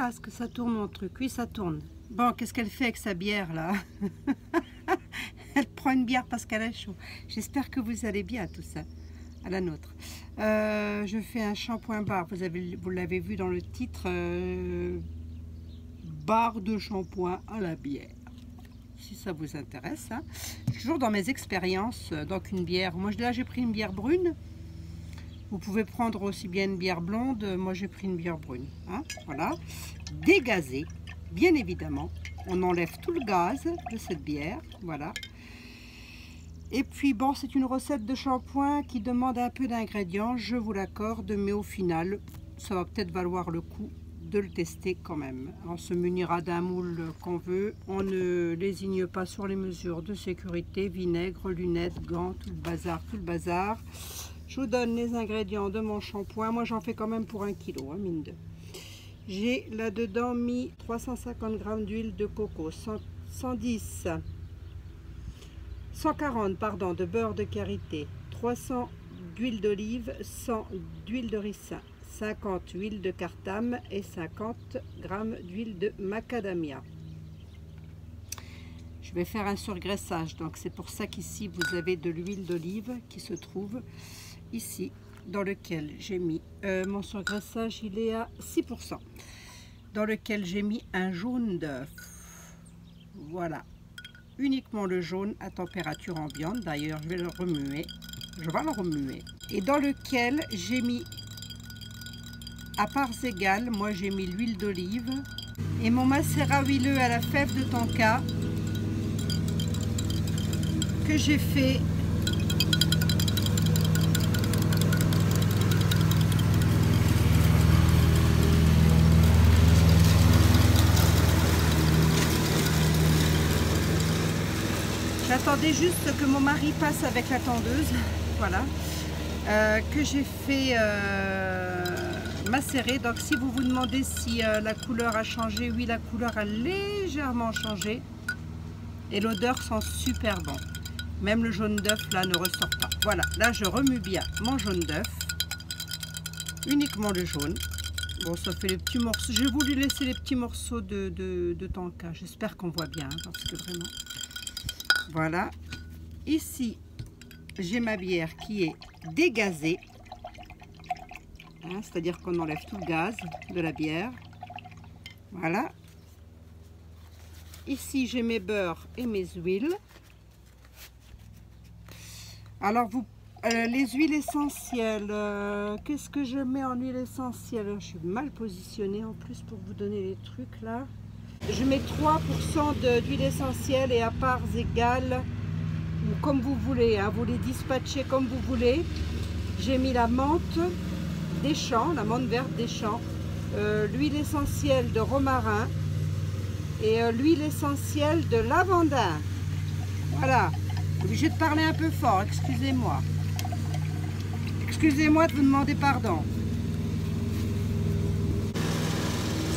Ah, est-ce que ça tourne mon truc? Oui, ça tourne. Bon, qu'est-ce qu'elle fait avec sa bière là? Elle prend une bière parce qu'elle a chaud. J'espère que vous allez bien, tout ça. À la nôtre. Je fais un shampoing bar. Vous l'avez vu dans le titre. Barre de shampoing à la bière. Si ça vous intéresse. Hein. Je suis toujours dans mes expériences. Donc une bière. Moi là j'ai pris une bière brune. Vous pouvez prendre aussi bien une bière blonde. Moi j'ai pris une bière brune. Hein. Voilà. Dégazée. Bien évidemment. On enlève tout le gaz de cette bière. Voilà. Et puis bon, c'est une recette de shampoing qui demande un peu d'ingrédients, je vous l'accorde, mais au final, ça va peut-être valoir le coup de le tester quand même. On se munira d'un moule qu'on veut, on ne lésigne pas sur les mesures de sécurité, vinaigre, lunettes, gants, tout le bazar, tout le bazar. Je vous donne les ingrédients de mon shampoing, moi j'en fais quand même pour 1 kg, hein, mine de. J'ai là-dedans mis 350 g d'huile de coco, 140 pardon, de beurre de karité, 300 d'huile d'olive, 100 d'huile de ricin, 50 huile de cartame et 50 g d'huile de macadamia. Je vais faire un surgraissage, donc c'est pour ça qu'ici vous avez de l'huile d'olive qui se trouve ici, dans lequel j'ai mis, mon surgraissage il est à 6%, dans lequel j'ai mis un jaune d'œuf. Voilà. Uniquement le jaune à température ambiante, d'ailleurs je vais le remuer, et dans lequel j'ai mis à parts égales, moi j'ai mis l'huile d'olive et mon macérat huileux à la fève de tonka que j'ai fait J'attendais juste que mon mari passe avec la tondeuse, voilà, que j'ai fait macérer. Donc si vous vous demandez si la couleur a changé, oui, la couleur a légèrement changé et l'odeur sent super bon. Même le jaune d'œuf là ne ressort pas. Voilà, là je remue bien mon jaune d'œuf, uniquement le jaune. Bon, ça fait les petits morceaux. J'ai voulu laisser les petits morceaux de tonka. J'espère qu'on voit bien, hein, parce que vraiment... Voilà, ici j'ai ma bière qui est dégazée, hein, c'est-à-dire qu'on enlève tout le gaz de la bière. Voilà, ici j'ai mes beurres et mes huiles. Alors les huiles essentielles, qu'est-ce que je mets en huile essentielle? Je suis mal positionnée en plus pour vous donner les trucs là. Je mets 3% d'huile essentielle et à parts égales, ou comme vous voulez, hein, vous les dispatchez comme vous voulez. J'ai mis la menthe des champs, la menthe verte des champs, l'huile essentielle de romarin et l'huile essentielle de lavandin. Voilà, obligé de parler un peu fort, excusez-moi. Excusez-moi de vous demander pardon.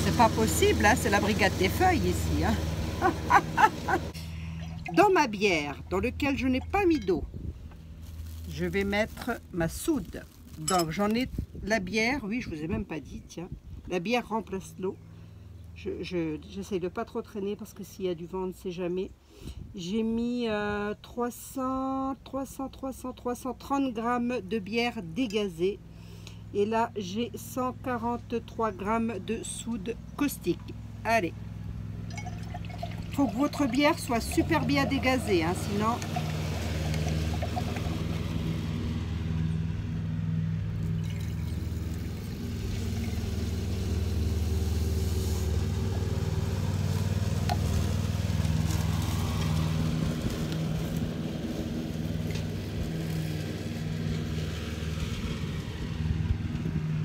C'est pas possible, hein, c'est la brigade des feuilles ici. Hein. Dans ma bière, dans laquelle je n'ai pas mis d'eau, je vais mettre ma soude. Donc j'en ai la bière, oui, je vous ai même pas dit, tiens, la bière remplace l'eau. J'essaye de pas trop traîner parce que s'il y a du vent, on ne sait jamais. J'ai mis 330 g de bière dégazée. Et là, j'ai 143 g de soude caustique. Allez. Il faut que votre bière soit super bien dégazée, hein, sinon...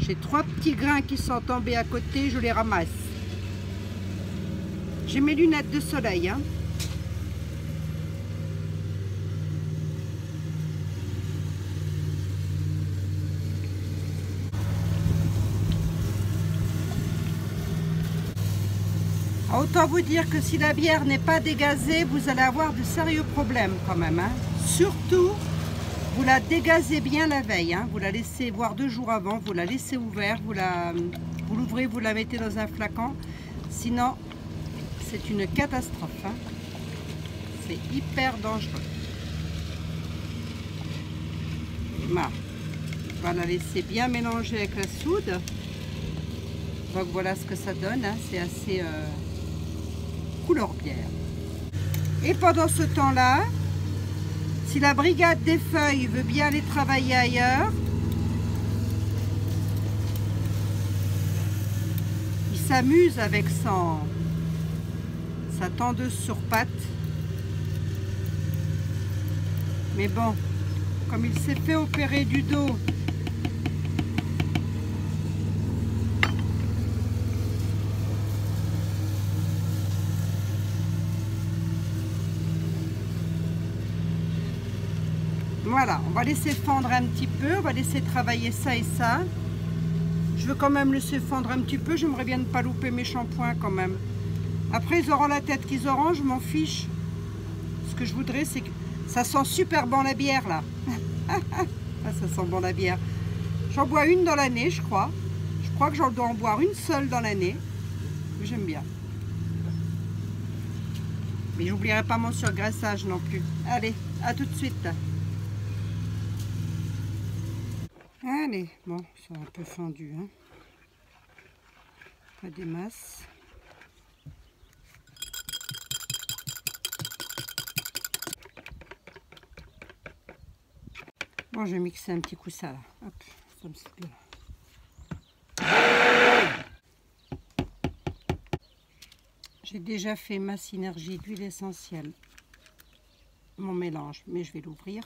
J'ai 3 petits grains qui sont tombés à côté, je les ramasse. J'ai mes lunettes de soleil. Hein. Autant vous dire que si la bière n'est pas dégazée, vous allez avoir de sérieux problèmes quand même. Hein. Surtout, vous la dégazez bien la veille, hein. Vous la laissez, voire 2 jours avant, vous la laissez ouverte, vous la Vous l'ouvrez, vous la mettez dans un flacon. Sinon, c'est une catastrophe. Hein. C'est hyper dangereux. Voilà. On va la laisser bien mélanger avec la soude. Donc voilà ce que ça donne. Hein. C'est assez couleur bière. Et pendant ce temps-là, si la brigade des feuilles veut bien aller travailler ailleurs, il s'amuse avec sa tendeuse sur pattes. Mais bon, comme il s'est fait opérer du dos, voilà, on va laisser fondre un petit peu, on va laisser travailler ça et ça. Je veux quand même laisser fondre un petit peu, j'aimerais bien ne pas louper mes shampoings quand même. Après, ils auront la tête qu'ils auront, je m'en fiche. Ce que je voudrais, c'est que ça sent super bon la bière là. Ah, ça sent bon la bière. J'en bois une dans l'année, je crois. Je crois que j'en dois en boire une seule dans l'année. J'aime bien. Mais j'oublierai pas mon surgraissage non plus. Allez, à tout de suite. Allez, bon, c'est un peu fendu. Hein. Pas des masses. Bon, je vais mixer un petit coup ça là. Hop, ça me suffit là. J'ai déjà fait ma synergie d'huile essentielle, mon mélange, mais je vais l'ouvrir.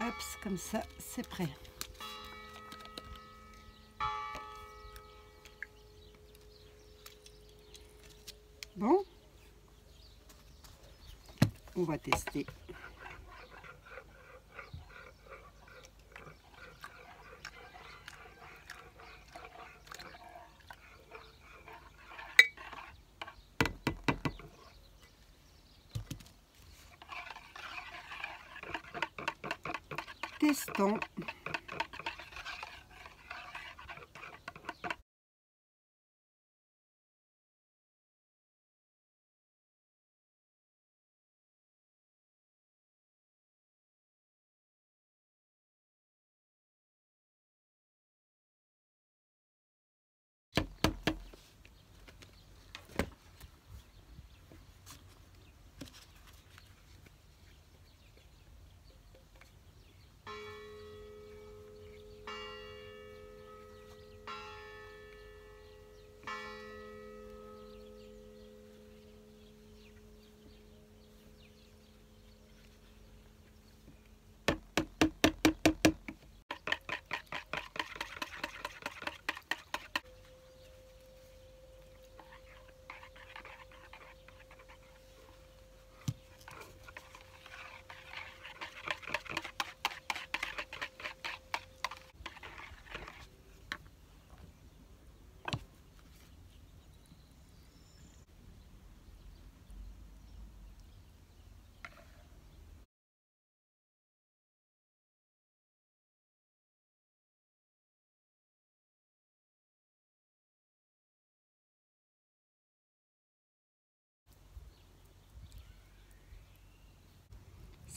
Hop, comme ça, c'est prêt. Bon, on va tester. Testons.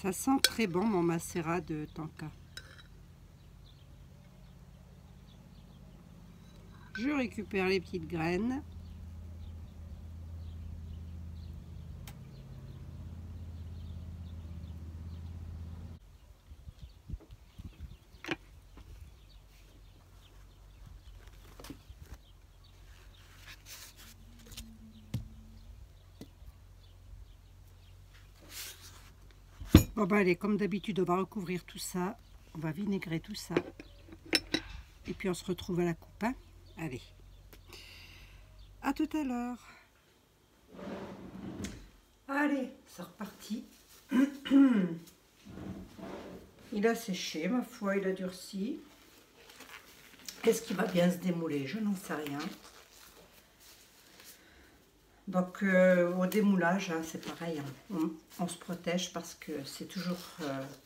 Ça sent très bon mon macérat de Tanka. Je récupère les petites graines. Bon bah allez, comme d'habitude, on va recouvrir tout ça. On va vinaigrer tout ça. Et puis on se retrouve à la coupe. Hein. Allez. À tout à l'heure. Allez, c'est reparti. Il a séché, ma foi, il a durci. Est-ce qu'il va bien se démouler? Je n'en sais rien. Donc au démoulage, hein, c'est pareil, hein, on se protège parce que c'est toujours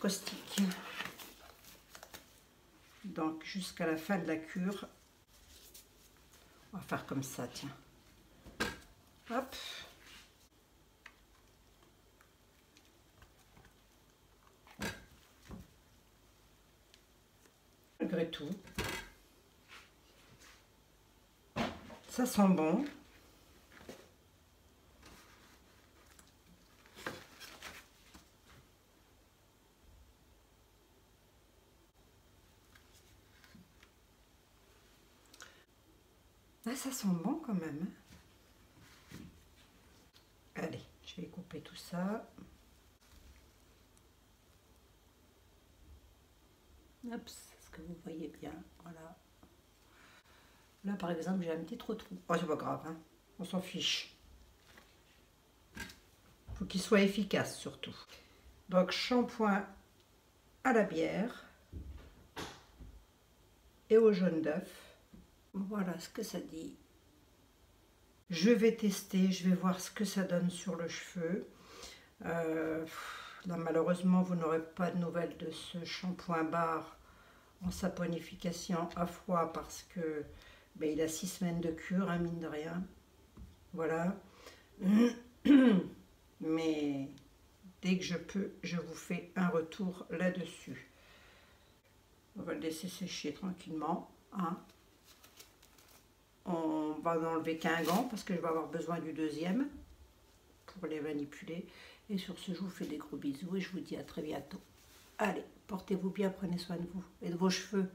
caustique. Donc jusqu'à la fin de la cure, on va faire comme ça, tiens. Hop. Malgré tout, ça sent bon. Là, ça sent bon quand même. Allez, je vais couper tout ça. Hop, est-ce que vous voyez bien? Voilà. Là, par exemple, j'ai un petit trou. Oh, c'est pas grave, hein. On s'en fiche. Faut qu'il soit efficace surtout. Donc, shampoing à la bière et au jaune d'œuf. Voilà ce que ça dit. Je vais tester, je vais voir ce que ça donne sur le cheveu. Là, malheureusement, vous n'aurez pas de nouvelles de ce shampoing barre en saponification à froid parce que ben, il a 6 semaines de cure, hein, mine de rien. Voilà. Mais dès que je peux, je vous fais un retour là-dessus. On va le laisser sécher tranquillement. Hein. On va enlever qu'un gant parce que je vais avoir besoin du deuxième pour les manipuler. Et sur ce, je vous fais des gros bisous et je vous dis à très bientôt. Allez, portez-vous bien, prenez soin de vous et de vos cheveux.